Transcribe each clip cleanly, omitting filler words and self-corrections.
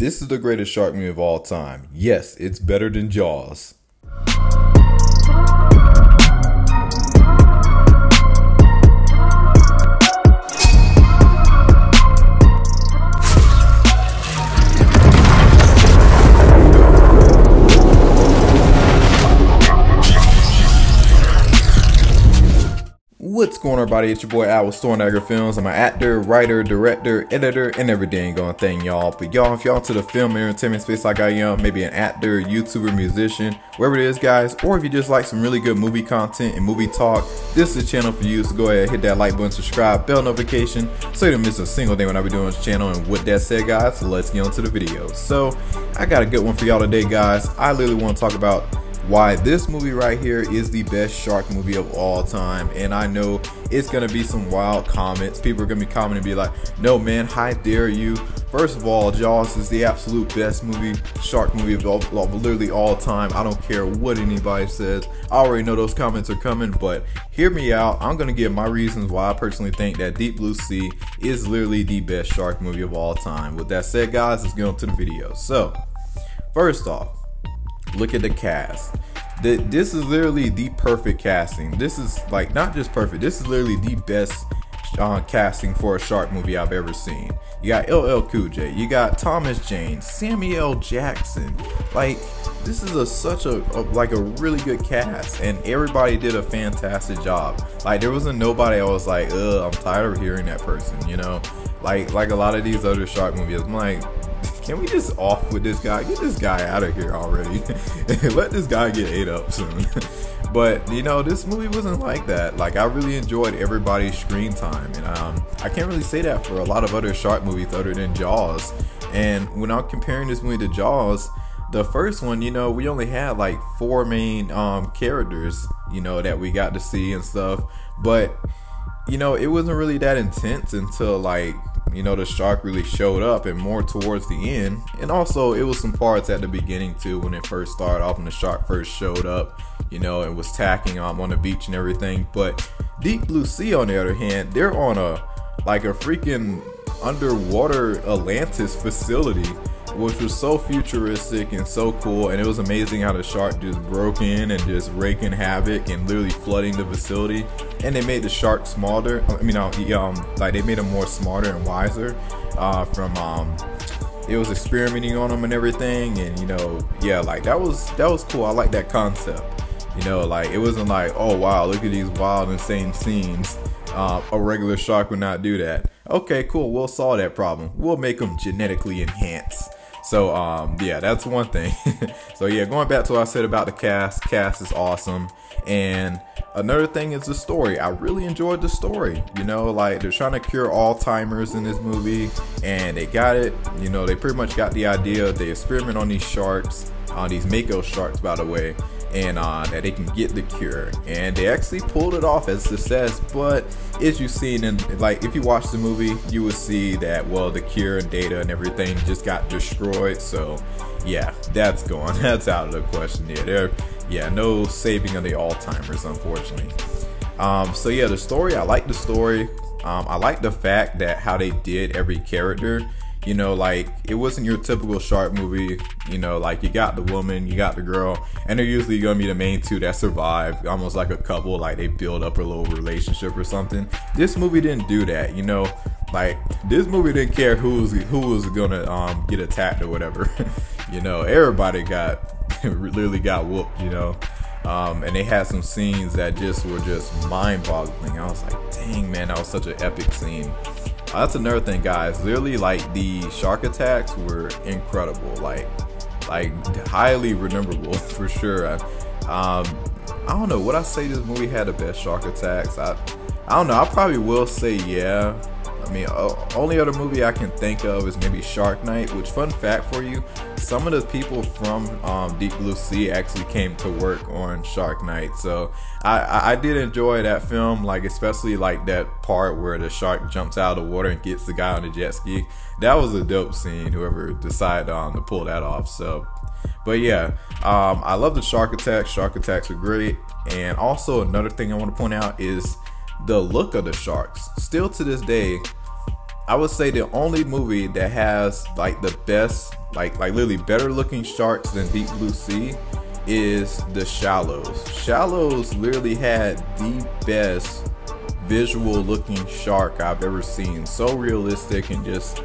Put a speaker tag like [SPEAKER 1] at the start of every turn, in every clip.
[SPEAKER 1] This is the greatest shark movie of all time. Yes, it's better than Jaws. What's going on, everybody? It's your boy Al with Cinematography Films. I'm an actor, writer, director, editor, and everything going thing, y'all. But y'all, if y'all into the film and entertainment space like I am, maybe an actor, YouTuber, musician, wherever it is, guys, or if you just like some really good movie content and movie talk, this is the channel for you. So go ahead, hit that like button, subscribe, bell notification, so you don't miss a single thing when I be doing this channel. And with that said, guys, let's get on to the video. So I got a good one for y'all today, guys. I literally want to talk about why this movie right here is the best shark movie of all time. And I know it's gonna be some wild comments. People are gonna be commenting and be like, no man, how dare you. First of all, Jaws is the absolute best shark movie of literally all time. I don't care what anybody says. I already know those comments are coming, but hear me out. I'm gonna give my reasons why I personally think that Deep Blue Sea is literally the best shark movie of all time. With that said, guys, let's get on to the video. So first off, look at the cast. This is literally the perfect casting. This is like not just perfect. This is literally the best casting for a shark movie I've ever seen. You got LL Cool J. You got Thomas Jane, Samuel L. Jackson. Like, this is such a really good cast, and everybody did a fantastic job. Like, there wasn't nobody I was like, ugh, I'm tired of hearing that person. You know, like a lot of these other shark movies. I'm like, can we just off with this guy? Get this guy out of here already. Let this guy get ate up soon. But you know, this movie wasn't like that. Like, I really enjoyed everybody's screen time, and I can't really say that for a lot of other shark movies other than Jaws. And when I'm comparing this movie to Jaws, the first one, you know, we only had like 4 main characters, you know, that we got to see and stuff. But you know, it wasn't really that intense until, like, you know, the shark really showed up, and more towards the end. And also it was some parts at the beginning too, when it first started off, when the shark first showed up, you know, and was tacking on the beach and everything. But Deep Blue Sea, on the other hand, they're on a freaking underwater Atlantis facility, which was so futuristic and so cool. And it was amazing how the shark just broke in and just raking havoc and literally flooding the facility. And they made the shark smarter. I mean, like, they made them more smarter and wiser it was experimenting on them and everything. And you know, yeah, like that was cool. I like that concept. You know, like, it wasn't like, oh wow, look at these wild, insane scenes. A regular shark would not do that. Okay, cool, we'll solve that problem. We'll make them genetically enhanced. So yeah, that's one thing. So yeah, going back to what I said about the cast is awesome. And another thing is the story. I really enjoyed the story. You know, like, they're trying to cure Alzheimer's in this movie, and they got it. You know, they pretty much got the idea. They experiment on these sharks, these mako sharks, by the way, and that they can get the cure, and they actually pulled it off as a success. But as you've seen, in, like, if you watch the movie, you will see that, well, the cure and data and everything just got destroyed. So yeah, that's gone. That's out of the question. Yeah, no saving of the Alzheimer's, unfortunately. So yeah, the story, I like the story. I like the fact that how they did every character. You know, like, it wasn't your typical shark movie. You know, like, you got the woman, you got the girl, and they're usually gonna be the main two that survive, almost like a couple, like they build up a little relationship or something. This movie didn't do that. You know, like, this movie didn't care who was gonna get attacked or whatever. You know, everybody literally got whooped, you know. And they had some scenes that were just mind-boggling. I was like, dang man, that was such an epic scene. That's another thing, guys. Literally, like, the shark attacks were incredible, like highly rememberable for sure. I don't know, would I say this movie had the best shark attacks? I don't know. I probably will say yeah. I mean, only other movie I can think of is maybe Shark Night, which, fun fact for you, some of the people from Deep Blue Sea actually came to work on Shark Night. So I did enjoy that film, like, especially like that part where the shark jumps out of the water and gets the guy on the jet ski. That was a dope scene, whoever decided to pull that off. So, but yeah, I love the shark attacks. Shark attacks are great. And also, another thing I want to point out is the look of the sharks. Still to this day, I would say the only movie that has like the best like literally better looking sharks than Deep Blue Sea is the Shallows. Shallows literally had the best visual looking shark I've ever seen. So realistic, and just,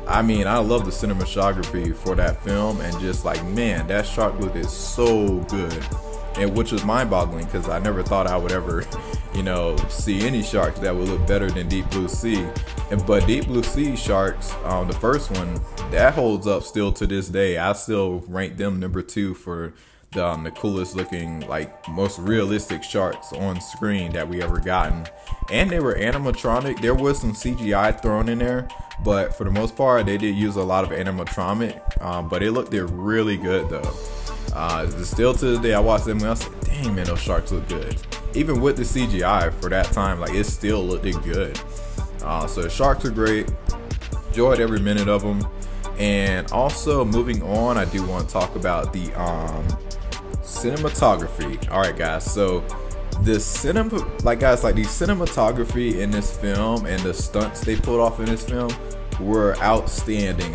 [SPEAKER 1] I mean, I love the cinematography for that film, and just like, man, that shark look is so good. And which was mind-boggling, because I never thought I would ever, you know, see any sharks that would look better than Deep Blue Sea. But Deep Blue Sea sharks, the first one, that holds up still to this day. I still rank them number 2 for the coolest looking, like, most realistic sharks on screen that we ever gotten. And they were animatronic. There was some CGI thrown in there, but for the most part, they did use a lot of animatronic. But it looked really good though. Still to this day, I watched them and I was like, dang man, those sharks look good. Even with the CGI for that time, like, it still looked good. So the sharks are great. Enjoyed every minute of them. And also, moving on, I do want to talk about the cinematography. All right, guys. So the cinematography in this film and the stunts they pulled off in this film were outstanding.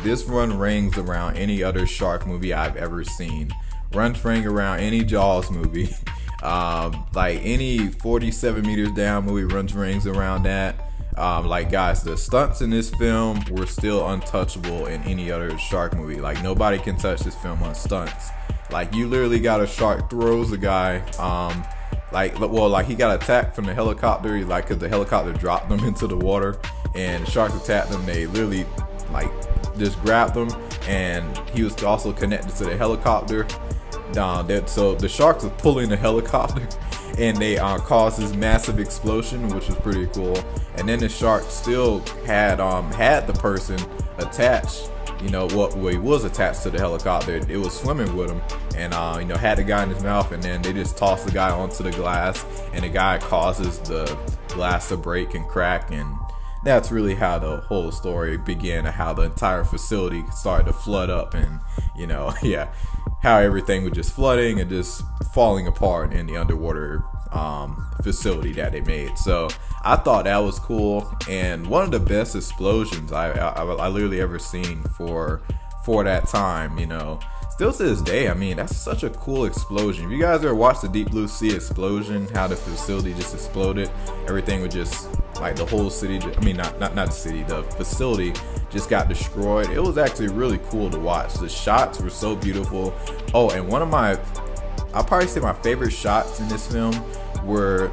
[SPEAKER 1] This run rings around any other shark movie I've ever seen. Runs ring around any Jaws movie. Like any 47 meters down movie runs rings around that. Like, guys, the stunts in this film were still untouchable in any other shark movie. Like, nobody can touch this film on stunts. Like, you literally got a shark throws a guy, he got attacked from the helicopter, like, cause the helicopter dropped them into the water, and the sharks attacked them. They literally, like, just grabbed them, and he was also connected to the helicopter. So the sharks are pulling the helicopter, and they caused this massive explosion, which was pretty cool. And then the shark still had the person attached. You know what? Well, he was attached to the helicopter. It was swimming with him, and you know, had the guy in his mouth. And then they just tossed the guy onto the glass, and the guy causes the glass to break and crack. And that's really how the whole story began, and how the entire facility started to flood up, and, you know, yeah, how everything was just flooding and just falling apart in the underwater facility that they made. So I thought that was cool, and one of the best explosions I literally ever seen for that time. You know, still to this day, I mean, that's such a cool explosion. If you guys ever watched the Deep Blue Sea explosion, how the facility just exploded, everything was just, like, the whole city, I mean, not the city, the facility just got destroyed. It was actually really cool to watch. The shots were so beautiful. Oh, and one of my, I'll probably say my favorite shots in this film were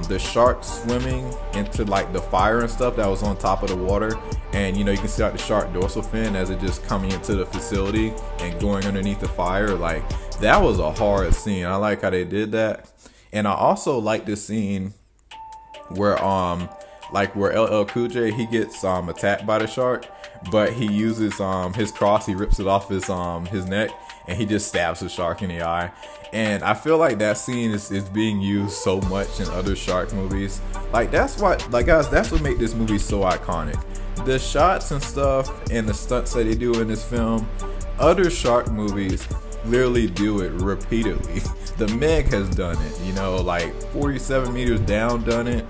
[SPEAKER 1] the shark swimming into, like, the fire and stuff that was on top of the water, and, you know, you can see, like, the shark dorsal fin as it just coming into the facility and going underneath the fire. Like, that was a hard scene. I like how they did that. And I also like this scene where where LL Cool J, he gets attacked by the shark, but he uses his cross, he rips it off his neck, and he just stabs the shark in the eye. And I feel like that scene is being used so much in other shark movies. Like, that's what, like, guys, that's what makes this movie so iconic. The shots and stuff and the stunts that they do in this film, other shark movies literally do it repeatedly. The Meg has done it, you know, like 47 meters down done it.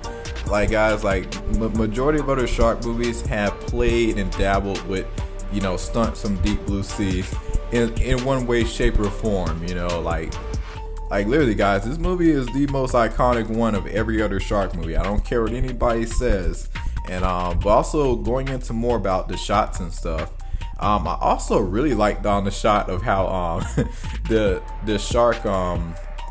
[SPEAKER 1] Like, guys, like, majority of other shark movies have played and dabbled with, you know, stunts from Deep Blue Sea in one way, shape, or form. You know, like literally, guys, this movie is the most iconic one of every other shark movie. I don't care what anybody says. And but also going into more about the shots and stuff, I also really liked the shot of how the shark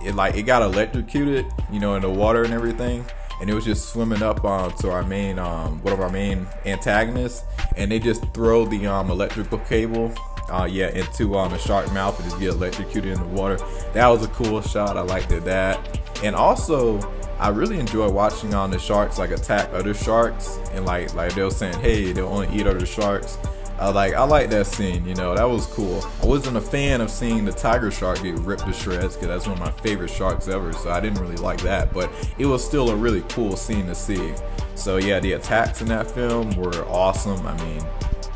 [SPEAKER 1] it got electrocuted, you know, in the water and everything. And it was just swimming up to our main, one of our main antagonists, and they just throw the electrical cable, into the shark mouth and just get electrocuted in the water. That was a cool shot. I liked that. And also, I really enjoy watching the sharks, like, attack other sharks, and like they were saying, hey, they'll only eat other sharks. I like that scene, you know, that was cool. I wasn't a fan of seeing the tiger shark get ripped to shreds, because that's one of my favorite sharks ever, so I didn't really like that, but it was still a really cool scene to see. So yeah, the attacks in that film were awesome. I mean,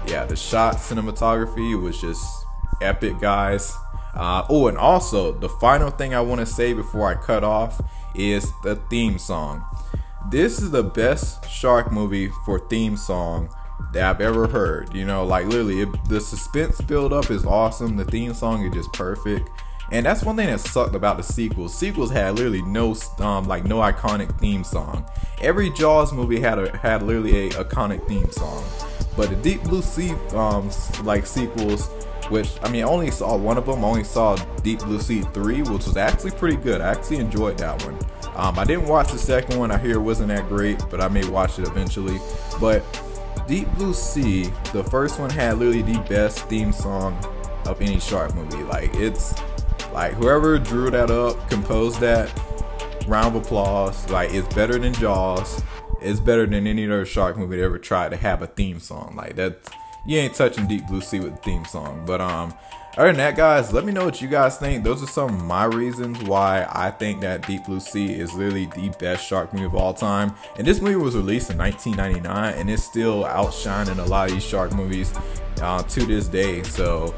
[SPEAKER 1] yeah, the shot cinematography was just epic, guys. Oh, and also, the final thing I want to say before I cut off is the theme song. This is the best shark movie for theme song that I've ever heard. You know, like literally, the suspense build up is awesome. The theme song is just perfect. And that's one thing that sucked about the sequels. Sequels had literally no no iconic theme song. Every Jaws movie had literally a iconic theme song. But the Deep Blue Sea like sequels, which I mean I only saw one of them. I only saw Deep Blue Sea 3, which was actually pretty good. I actually enjoyed that one. I didn't watch the second one. I hear it wasn't that great, but I may watch it eventually. But Deep Blue Sea, the first one had literally the best theme song of any shark movie. Like it's like whoever drew that up, composed that, round of applause. Like it's better than Jaws. It's better than any other shark movie that ever tried to have a theme song. Like that, you ain't touching Deep Blue Sea with the theme song. But other than that, guys, let me know what you guys think. Those are some of my reasons why I think that Deep Blue Sea is literally the best shark movie of all time. And this movie was released in 1999, and it's still outshining a lot of these shark movies to this day. So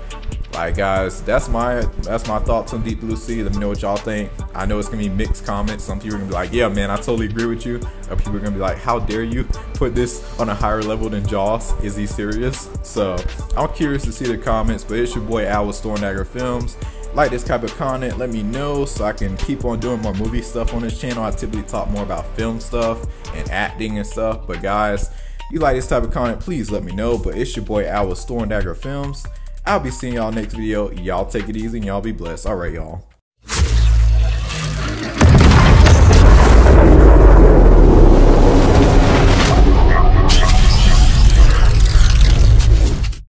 [SPEAKER 1] like guys, that's my thoughts on Deep Blue Sea. Let me know what y'all think. I know it's gonna be mixed comments. Some people are gonna be like, yeah man, I totally agree with you. Other people are gonna be like, how dare you put this on a higher level than Jaws? Is he serious? So I'm curious to see the comments. But it's your boy Al with Storm Dagger Films. Like this type of content, let me know so I can keep on doing more movie stuff on this channel. I typically talk more about film stuff and acting and stuff. But guys, if you like this type of content, please let me know. But it's your boy Al with Storm Dagger Films. I'll be seeing y'all next video. Y'all take it easy and y'all be blessed. Alright, y'all.